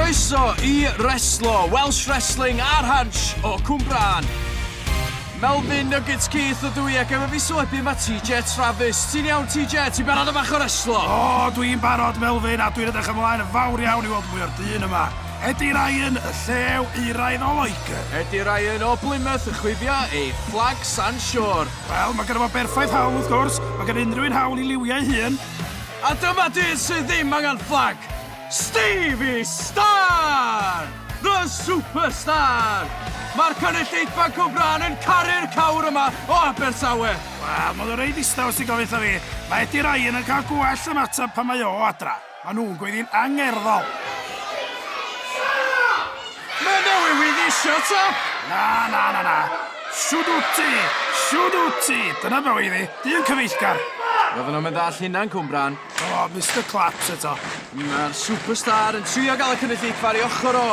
Croeso i Reslo, Welsh Wrestling a'r Hansh o Cwmbran. Melvin Nuggets Keith o dwi ac efo fi swybu mae TJ Travis. Ti'n iawn TJ, ti'n barod am bach o Reslo? O, dwi'n barod Melvin a dwi'n edrych ymlaen yn fawr iawn i weld mwy o'r dyn yma. Eddie Ryan, y llew Euraidd o Loegr. Eddie Ryan o Plymouth yn chwifio ei fflag San Siwr. Wel, mae gyda fo berffaith hawl wrth gwrs, mae gen unrhyw un hawl i liwiau hun. A dyma dyn sydd ddim angen fflag, Stevie Star! The Superstar! Mae'r cynulleidfa Cwmbran yn caru'r cawr yma o Abertawe. Wel, mae'n reid istaw sy'n gofyn fi. Mae Eddie Ryan yn cael gwell ymateb pan mae o adra. Mae nhw'n gweithio'n angerddol. Mae newydd weiddi ta? Na. Siwdwti. Dyna fe weiddi. Dyn cyfeillgar. Roedden nhw'n mynd all hynna'n Cwmbran. O, Mr Claps eto. Mae'r Superstar yn trio gael y cynulleidfa ar ei ochr o.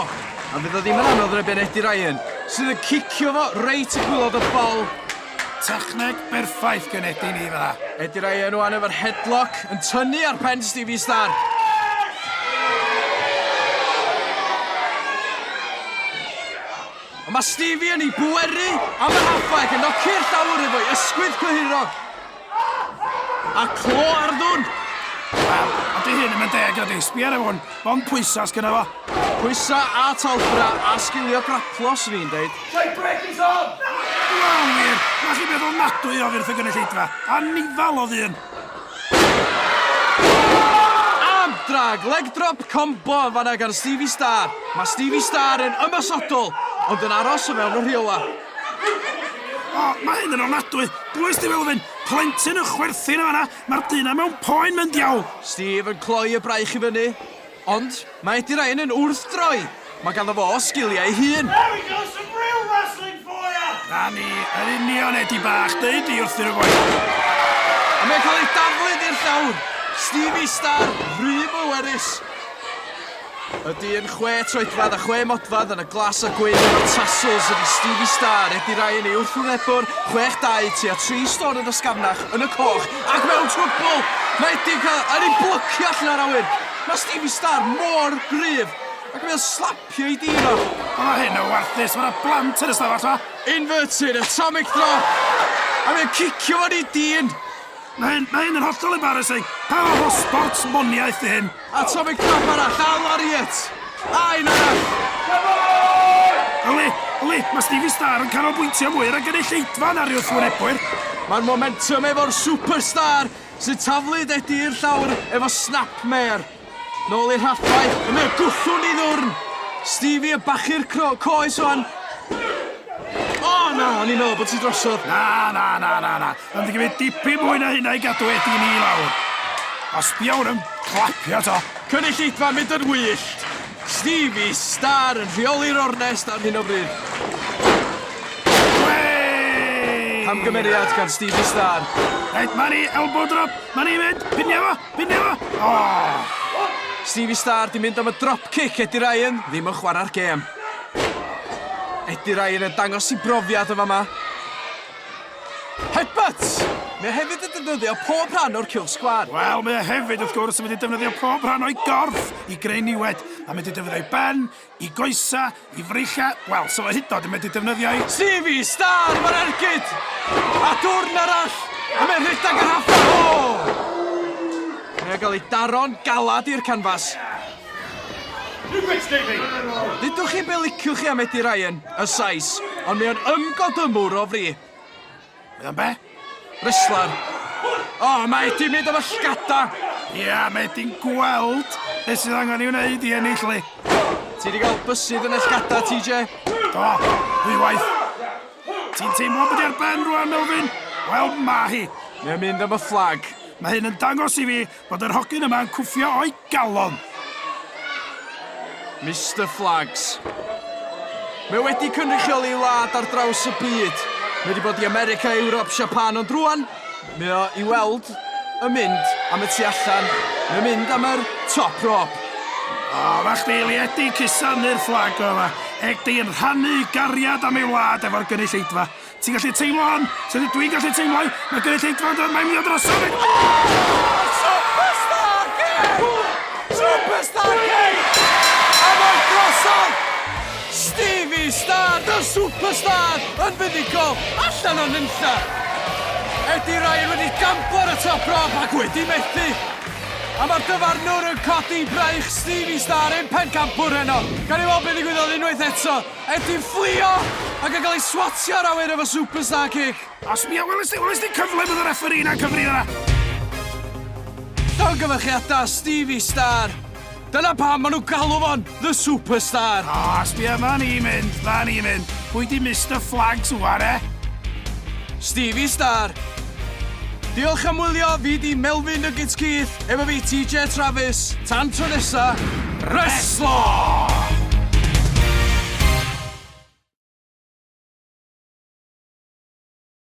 A fydd o ddim yn anodd yn ebyn Eddie Ryan, sydd yn cicio fo reit y gwylod y bol. Techneg berffaith gen Eddie ni fyna. Eddie Ryan wan efo'r headlock yn tynnu ar pen Stevie Star. Mae Stevie yn ei bweru am y halfback yn noci'r llawr efo'i ysgwydd cyhirog. A clo ar ddwn. Wel, a di hyn yn mynd deg ydi, sbiar efo hwn, fo'n pwysas gyda fo. Pwysa a talbra a sgilio graplos fi'n deud. Take break is on! Wel, wir, mae chi meddwl nadwy o fyrth y gynulleidfa, a nifal o ddyn. Am drag, leg drop combo yn fanna gan Stevie Star. Mae Stevie Star yn ymysodol, ond yn aros o mewn y rheola. O, mae hyn yn ofnadwy. Dwys di fel fynd, plentyn y chwerthin o fanna, mae'r dyn mewn poen mynd diawl. Steve yn cloi y braich i fyny, ond mae Eddie Ryan yn wrthdroi. Mae ganddo fo sgiliau hun. There we go, some real wrestling for you! Na ni, yr union Eddie bach, deud i wrthyn y boi. A mae'n cael ei daflyd i'r llawr. Stevie Star, rhyb o werus. Y dyn 6 troedfad a 6 modfad yn y glas a gwyn o'r tassels ydi Stevie Star. Eddie Ryan ei wrthwynebwr, 6-2 tua 3 stôn yn ysgafnach yn y coch ac mewn trwbl. Mae Eddie yn ei blycio allan ar awyr. Mae Stevie Star mor gryf ac mae'n slapio i dyn o. Mae hyn o warthus, mae'na blant yn ystafell fa. Inverted atomic drop. A mae'n cicio fo'n ei dyn. Mae hyn yn hollol embarrassing. Pa fath o sports moniaeth di hyn? Atomic drop arall, a lariat. A'n arall. Yli, mae Stevie Star yn canolbwyntio mwy ar y gynulleidfa na ryw wrthwynebwyr. Mae'r momentum efo'r Superstar sy'n taflyd Eddie i'r llawr efo snapmare. Nôl i'r halfback, a mae'n gwthwn i ddwrn. Stevie yn bachu'r coes o'n. O na, o'n i'n meddwl bod ti drosodd. Na. Ond di gymryd dipyn mwy na hynna i gadw Eddie ni lawr. A sbiawr yn clapio to. Cynulleidfa mynd yn wyllt. Stevie Star yn rheoli'r ornest ar hyn o bryd. Camgymeriad gan Stevie Star. Reit, mae ni elbow drop. Mae ni mynd. Pinio fo. O! Stevie Star di mynd am y dropkick Eddie Ryan, ddim yn chwarae'r gêm. Eddie Ryan yn dangos i brofiad o fama. Headbutt! Mae hefyd yn defnyddio pob rhan o'r kill sgwad. Wel, mae hefyd wrth gwrs yn mynd i defnyddio pob rhan o'i gorff i greu niwed. Mae'n mynd i defnyddio i ben, i goesa, i fricha. Wel, so mae hydod yn mynd i defnyddio i... Stevie Star, mae'n ergyd! A dwrn arall! A mae'n rhydag yr haffa! Mae'n cael ei daro'n galad i'r canfas. You quit, Stevie! Dydwch chi be liciwch chi am Eddie Ryan, y sais, ond mae'n ymgodymwr o fri. Mae'n be? Wrestler. O, mae Eddie mynd am y llgada. Ia, mae Eddie'n gweld beth sydd angen i wneud i ennill li. Ti wedi cael bysydd yn y llgada, TJ? Do, ddwywaith. Ti'n teimlo bod i'r ben rwan, Melvin? Wel, ma hi. Mae'n mynd am y fflag. Mae hyn yn dangos i fi bod yr hogyn yma yn cwffio o'i galon. Mr Flags. Mae wedi cynrychioli wlad ar draws y byd. Mae wedi bod i America, Ewrop, Japan, ond rwan, mae o i weld y mynd am y tu allan. Mae'n mynd am yr top rope. O, fa chdi li Eddie cusanu'r fflag o yma. Eddie'n rhannu gariad am ei wlad efo'r gynulleidfa. Ti'n gallu teimlo hon? Sut dwi'n gallu teimlo? Mae gynulleidfa yn mae'n mynd o drosodd. Superstar Kane! Superstar Kane! A mae'r Star, the Superstar, yn fuddigol, allan o'n nynlla. Eddie Ryan wedi gamplo ar y top rob ac wedi methu. A mae'r dyfarnwr yn codi braich Stevie Star yn pencampwr heno. Gan i weld beth ddigwyddodd unwaith eto. Eddie'n fflio ac yn cael ei swatio ar awyr efo Superstar kick. Os mi welys di cyfle bydd y referee na'n cyfri yna. Llongyfychiadau Stevie Star. Dyna pam maen nhw'n galw fo'n The Superstar. Os mi yma ni mynd. Pwy di Mr Flags wan, Stevie Star. Diolch am wylio, fi di Melvin Nuggets Keith, efo fi TJ Travis, tan tro nesa, Reslo!